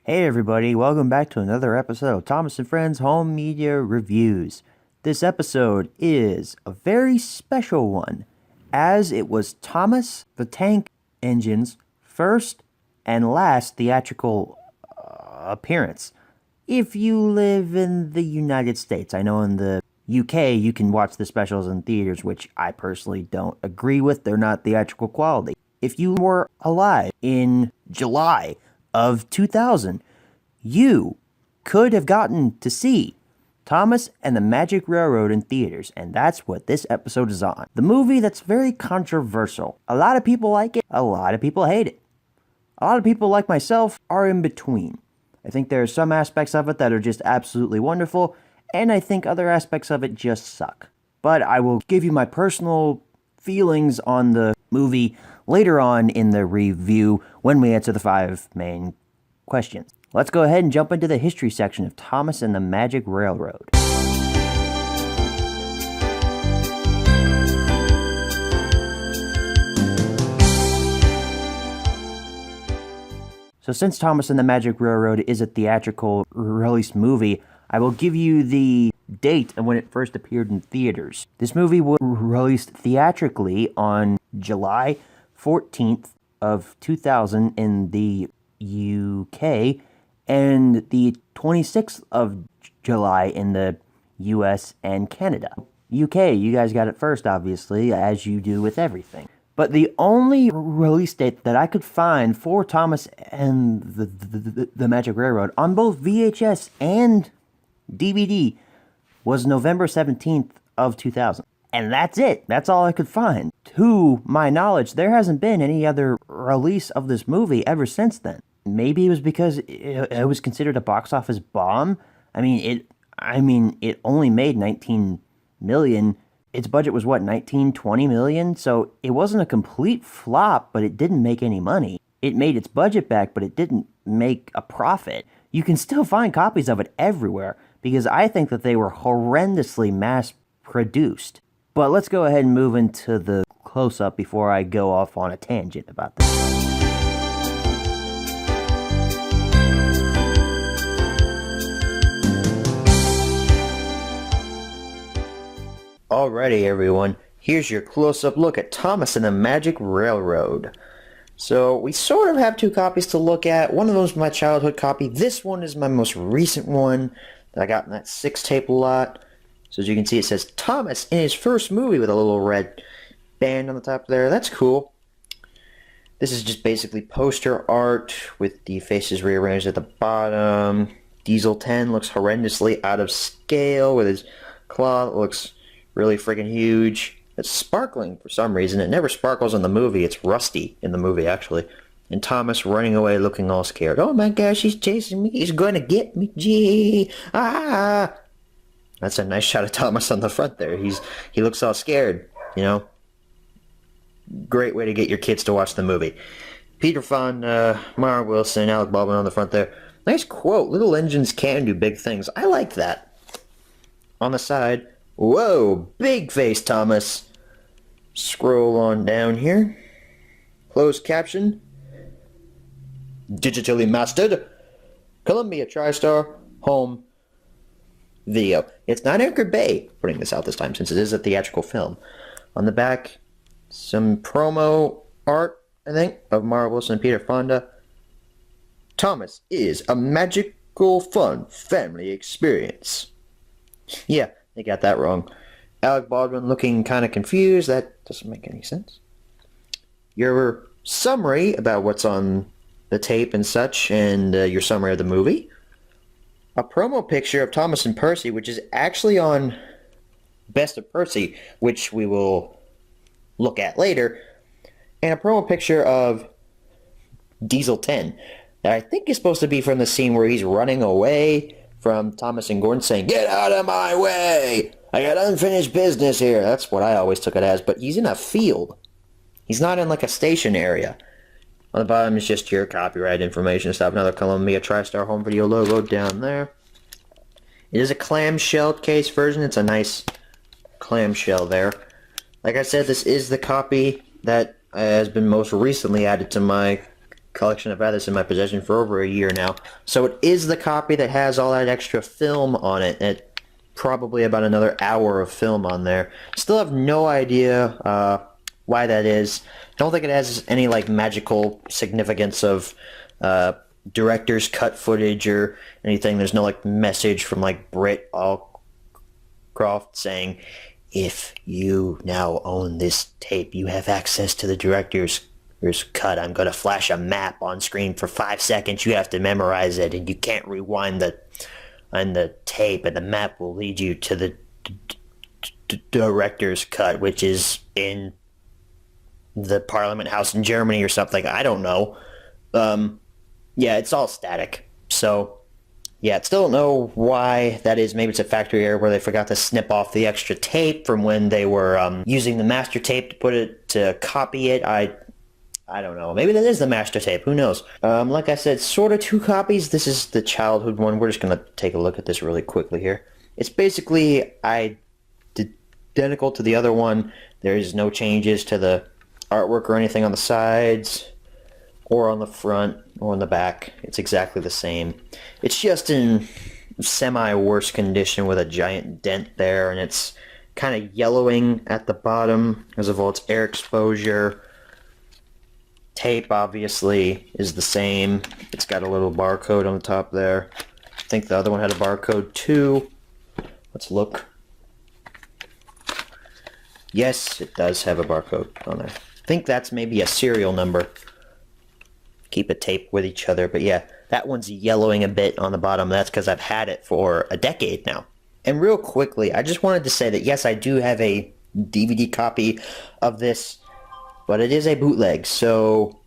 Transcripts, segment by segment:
Hey everybody, welcome back to another episode of Thomas and Friends Home Media Reviews. This episode is a very special one, as it was Thomas the Tank Engine's first and last theatrical appearance. If you live in the United States, I know in the UK you can watch the specials in theaters, which I personally don't agree with. They're not theatrical quality. If you were alive in July of 2000, you could have gotten to see Thomas and the Magic Railroad in theaters, and that's what this episode is on. The movie that's very controversial. A lot of people like it, a lot of people hate it. A lot of people like myself are in between. I think there are some aspects of it that are just absolutely wonderful, and I think other aspects of it just suck. But I will give you my personal feelings on the movie later on in the review when we answer the 5 main questions. Let's go ahead and jump into the history section of Thomas and the Magic Railroad. So since Thomas and the Magic Railroad is a theatrical release movie, I will give you the date of when it first appeared in theaters. This movie was released theatrically on July 14th of 2000 in the UK and the 26th of July in the US and Canada. UK, you guys got it first, obviously, as you do with everything. But the only release date that I could find for Thomas and the Magic Railroad on both VHS and DVD was November 17th of 2000. And that's it. That's all I could find. To my knowledge, there hasn't been any other release of this movie ever since then. Maybe it was because it was considered a box office bomb. I mean, it only made 19 million. Its budget was what, 20 million? So it wasn't a complete flop, but it didn't make any money. It made its budget back, but it didn't make a profit. You can still find copies of it everywhere because I think that they were horrendously mass-produced. But let's go ahead and move into the close-up before I go off on a tangent about this. Alrighty everyone, here's your close-up look at Thomas and the Magic Railroad. So we sort of have 2 copies to look at. One of them is my childhood copy. This one is my most recent one that I got in that 6-tape lot. So as you can see, it says Thomas in his first movie with a little red band on the top there. That's cool. This is just basically poster art with the faces rearranged at the bottom. Diesel 10 looks horrendously out of scale with his claw. It looks really freaking huge. It's sparkling for some reason. It never sparkles in the movie. It's rusty in the movie, actually. And Thomas running away looking all scared. Oh my gosh, he's chasing me. He's going to get me. Gee. Ah. That's a nice shot of Thomas on the front there. He looks all scared, you know. Great way to get your kids to watch the movie. Peter Fonda, Mara Wilson, Alec Baldwin on the front there. Nice quote. Little engines can do big things. I like that. On the side, whoa, big face Thomas. Scroll on down here. Closed caption. Digitally mastered. Columbia TriStar Home Video. It's not Anchor Bay putting this out this time since it is a theatrical film. On the back, some promo art, I think, of Mara Wilson and Peter Fonda. Thomas is a magical, fun family experience. Yeah, they got that wrong. Alec Baldwin looking kind of confused. That doesn't make any sense. Your summary about what's on the tape and such, and your summary of the movie. A promo picture of Thomas and Percy, which is actually on Best of Percy, which we will look at later, and a promo picture of Diesel 10 that I think is supposed to be from the scene where he's running away from Thomas and Gordon saying, "Get out of my way! I got unfinished business here." That's what I always took it as, but he's in a field. He's not in like a station area. On the bottom is just your copyright information stuff. Another Columbia TriStar Home Video logo down there. It is a clamshell case version. It's a nice clamshell there. Like I said, this is the copy that has been most recently added to my collection. I've had this in my possession for over a year now. So it is the copy that has all that extra film on it. It probably about another hour of film on there. Still have no idea why that is. Don't think it has any like magical significance of director's cut footage or anything. There's no like message from like Britt Allcroft saying, if you now own this tape, you have access to the director's cut. I'm going to flash a map on screen for 5 seconds. You have to memorize it, and you can't rewind the tape, and the map will lead you to the director's cut, which is in the Parliament House in Germany or something. I don't know. Yeah, it's all static. So, yeah, still don't know why that is. Maybe it's a factory error where they forgot to snip off the extra tape from when they were using the master tape to copy it. I don't know. Maybe that is the master tape. Who knows? Like I said, sort of 2 copies. This is the childhood one. We're just going to take a look at this really quickly here. It's basically identical to the other one. There is no changes to the artwork or anything on the sides or on the front or on the back. It's exactly the same. It's just in semi-worse condition with a giant dent there, and it's kind of yellowing at the bottom because of all its air exposure. Tape, obviously, is the same. It's got a little barcode on the top there. I think the other one had a barcode too. Let's look. Yes, it does have a barcode on there. I think that's maybe a serial number. Keep a tape with each other, but yeah, that one's yellowing a bit on the bottom. That's because I've had it for a decade now. And real quickly, I just wanted to say that yes, I do have a DVD copy of this, but it is a bootleg, so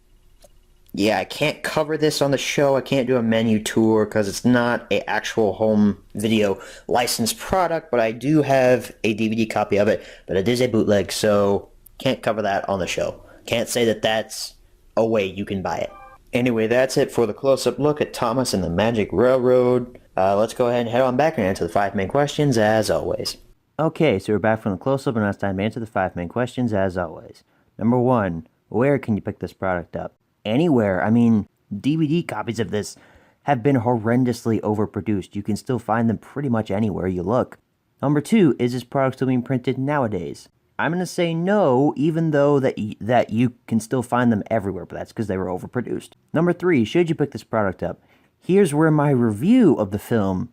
yeah, I can't cover this on the show. I can't do a menu tour because it's not an actual home video licensed product, but I do have a DVD copy of it, but it is a bootleg, so can't cover that on the show. Can't say that that's a way you can buy it. Anyway, that's it for the close-up look at Thomas and the Magic Railroad. Let's go ahead and head on back and answer the 5 main questions as always. Okay, so we're back from the close-up, and now it's time to answer the 5 main questions as always. Number 1, where can you pick this product up? Anywhere. I mean, DVD copies of this have been horrendously overproduced. You can still find them pretty much anywhere you look. Number 2, is this product still being printed nowadays? I'm going to say no, even though that you can still find them everywhere, but that's because they were overproduced. Number 3, should you pick this product up? Here's where my review of the film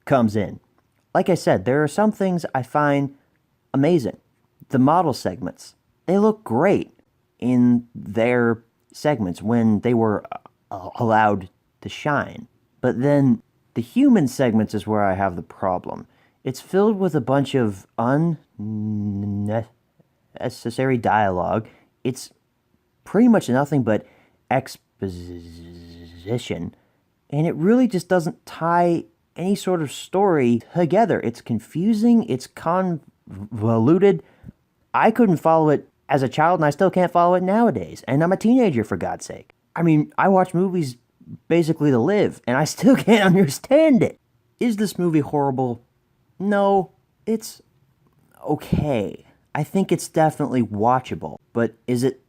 comes in. Like I said, there are some things I find amazing. The model segments, they look great in their segments when they were allowed to shine. But then the human segments is where I have the problem. It's filled with a bunch of unnecessary dialogue. It's pretty much nothing but exposition, and it really just doesn't tie any sort of story together. It's confusing, it's convoluted. I couldn't follow it as a child, and I still can't follow it nowadays, and I'm a teenager, for God's sake. I mean, I watch movies basically to live, and I still can't understand it. Is this movie horrible? No, it's okay. I think it's definitely watchable, but is it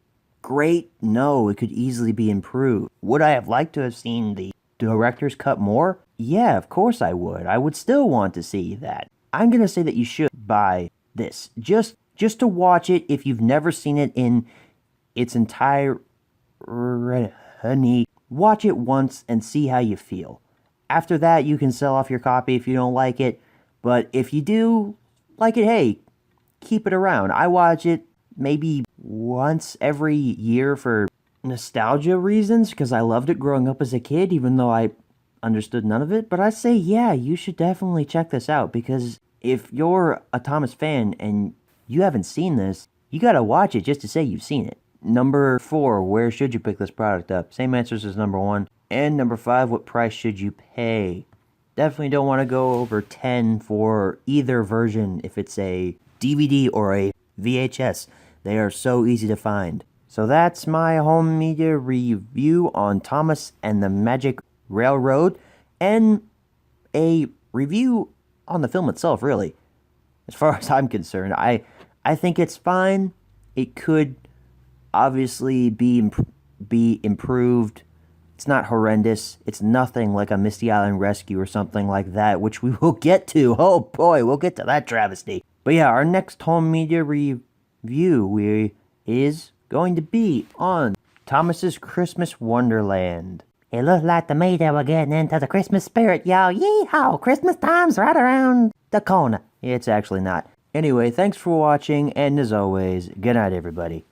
great? No, it could easily be improved. Would I have liked to have seen the director's cut more? Yeah, of course I would. I would still want to see that. I'm going to say that you should buy this. Just to watch it if you've never seen it in its entirety. Watch it once and see how you feel. After that, you can sell off your copy if you don't like it. But if you do like it, hey, keep it around. I watch it maybe once every year for nostalgia reasons because I loved it growing up as a kid, even though I understood none of it. But I say, yeah, you should definitely check this out because if you're a Thomas fan and you haven't seen this, you gotta watch it just to say you've seen it. Number 4, where should you pick this product up? Same answers as number 1. And number 5, what price should you pay? Definitely don't want to go over 10 for either version if it's a DVD or a VHS. They are so easy to find. So that's my home media review on Thomas and the Magic Railroad, and a review on the film itself, really. As far as I'm concerned, I think it's fine. It could obviously be improved It's not horrendous. It's nothing like a Misty Island Rescue or something like that, which we will get to. Oh boy, we'll get to that travesty. But yeah, our next home media review is going to be on Thomas's Christmas Wonderland. It looked like to me that we're getting into the Christmas spirit, y'all. Yeehaw! Christmas time's right around the corner. It's actually not. Anyway, thanks for watching, and as always, good night, everybody.